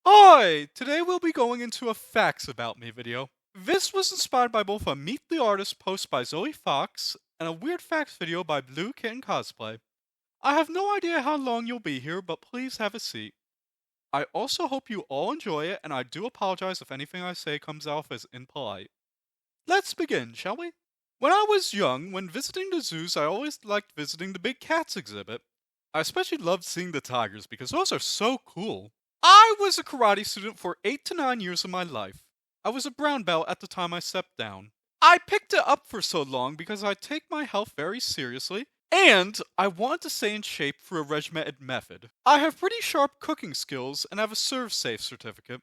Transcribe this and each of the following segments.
Hi! Today we'll be going into a Facts About Me video. This was inspired by both a Meet the Artist post by Zoe Fox and a Weird Facts video by Blue Kitten Cosplay. I have no idea how long you'll be here, but please have a seat. I also hope you all enjoy it, and I do apologize if anything I say comes off as impolite. Let's begin, shall we? When I was young, when visiting the zoos, I always liked visiting the big cats exhibit. I especially loved seeing the tigers because those are so cool. I was a karate student for 8 to 9 years of my life. I was a brown belt at the time I stepped down. I picked it up for so long because I take my health very seriously, and I wanted to stay in shape through a regimented method. I have pretty sharp cooking skills and have a Serve Safe certificate.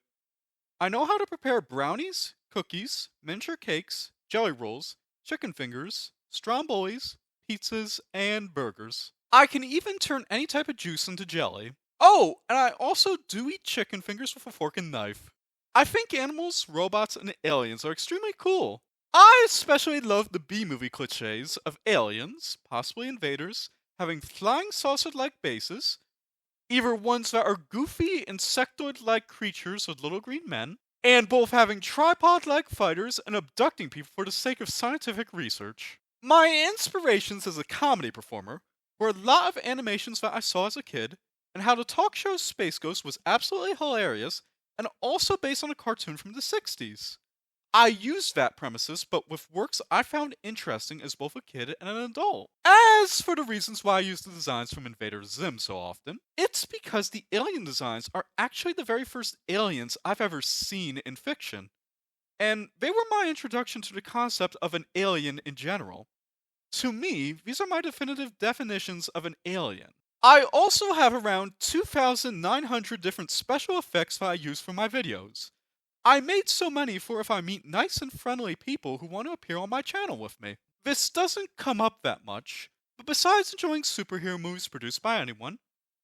I know how to prepare brownies, cookies, miniature cakes, jelly rolls, chicken fingers, strombolis, pizzas, and burgers. I can even turn any type of juice into jelly. Oh, and I also do eat chicken fingers with a fork and knife. I think animals, robots, and aliens are extremely cool. I especially love the B-movie cliches of aliens, possibly invaders, having flying saucer-like bases, either ones that are goofy insectoid-like creatures with little green men, and both having tripod-like fighters and abducting people for the sake of scientific research. My inspirations as a comedy performer were a lot of animations that I saw as a kid, and how the talk show Space Ghost was absolutely hilarious and also based on a cartoon from the 60s. I used that premises, but with works I found interesting as both a kid and an adult. As for the reasons why I use the designs from Invader Zim so often, it's because the alien designs are actually the very first aliens I've ever seen in fiction, and they were my introduction to the concept of an alien in general. To me, these are my definitive definitions of an alien. I also have around 2,900 different special effects that I use for my videos. I made so many for if I meet nice and friendly people who want to appear on my channel with me. This doesn't come up that much, but besides enjoying superhero movies produced by anyone,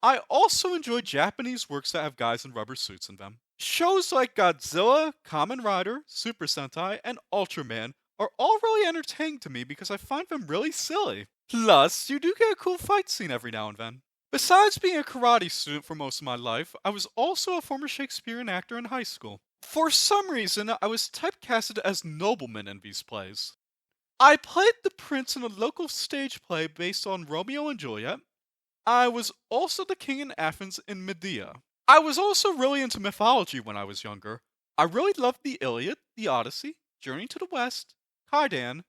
I also enjoy Japanese works that have guys in rubber suits in them. Shows like Godzilla, Kamen Rider, Super Sentai, and Ultraman are all really entertaining to me because I find them really silly. Plus, you do get a cool fight scene every now and then. Besides being a karate student for most of my life, I was also a former Shakespearean actor in high school. For some reason, I was typecasted as nobleman in these plays. I played the prince in a local stage play based on Romeo and Juliet. I was also the king in Athens in Medea. I was also really into mythology when I was younger. I really loved the Iliad, the Odyssey, Journey to the West, Kaidan,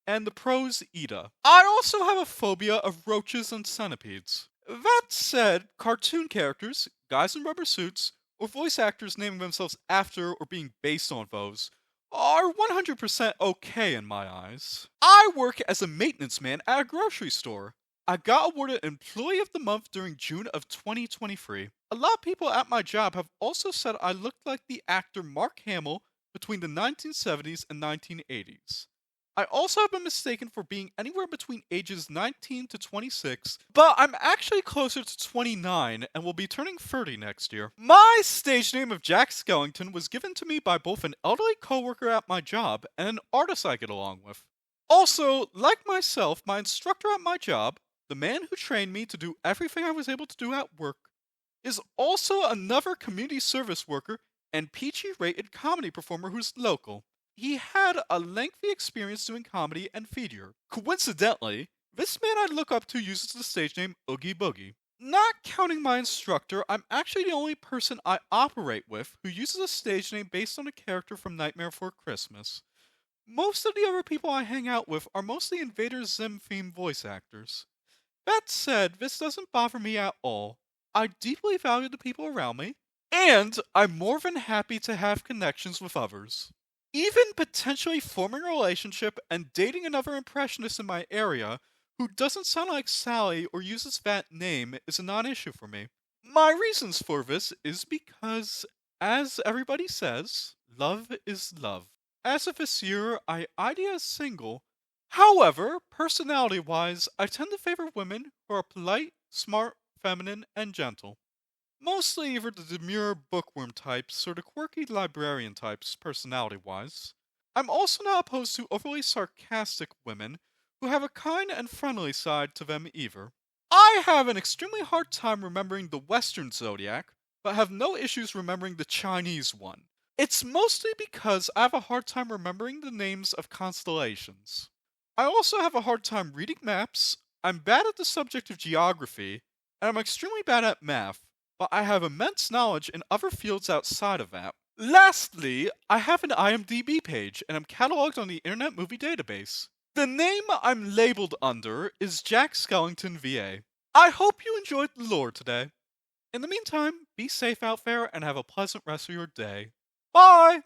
and the prose Edda. I also have a phobia of roaches and centipedes. That said, cartoon characters, guys in rubber suits, or voice actors naming themselves after or being based on those are 100% okay in my eyes. I work as a maintenance man at a grocery store. I got awarded Employee of the Month during June of 2023. A lot of people at my job have also said I looked like the actor Mark Hamill between the 1970s and 1980s. I also have been mistaken for being anywhere between ages 19 to 26, but I'm actually closer to 29 and will be turning 30 next year. My stage name of Jack Skellington was given to me by both an elderly coworker at my job and an artist I get along with. Also, like myself, my instructor at my job, the man who trained me to do everything I was able to do at work, is also another community service worker and PG rated comedy performer who's local. He had a lengthy experience doing comedy and theater. Coincidentally, this man I look up to uses the stage name Oogie Boogie. Not counting my instructor, I'm actually the only person I operate with who uses a stage name based on a character from Nightmare Before Christmas. Most of the other people I hang out with are mostly Invader Zim themed voice actors. That said, this doesn't bother me at all. I deeply value the people around me, and I'm more than happy to have connections with others. Even potentially forming a relationship and dating another impressionist in my area who doesn't sound like Sally or uses that name is a non-issue for me. My reasons for this is because, as everybody says, love is love. As of this year, I ID as single. However, personality-wise, I tend to favor women who are polite, smart, feminine, and gentle. Mostly either the demure bookworm types or the quirky librarian types, personality-wise. I'm also not opposed to overly sarcastic women who have a kind and friendly side to them either. I have an extremely hard time remembering the Western zodiac, but have no issues remembering the Chinese one. It's mostly because I have a hard time remembering the names of constellations. I also have a hard time reading maps, I'm bad at the subject of geography, and I'm extremely bad at math, but I have immense knowledge in other fields outside of that. Lastly, I have an IMDb page and I'm cataloged on the Internet Movie Database. The name I'm labeled under is Jack Skellington VA. I hope you enjoyed the lore today. In the meantime, be safe out there and have a pleasant rest of your day. Bye!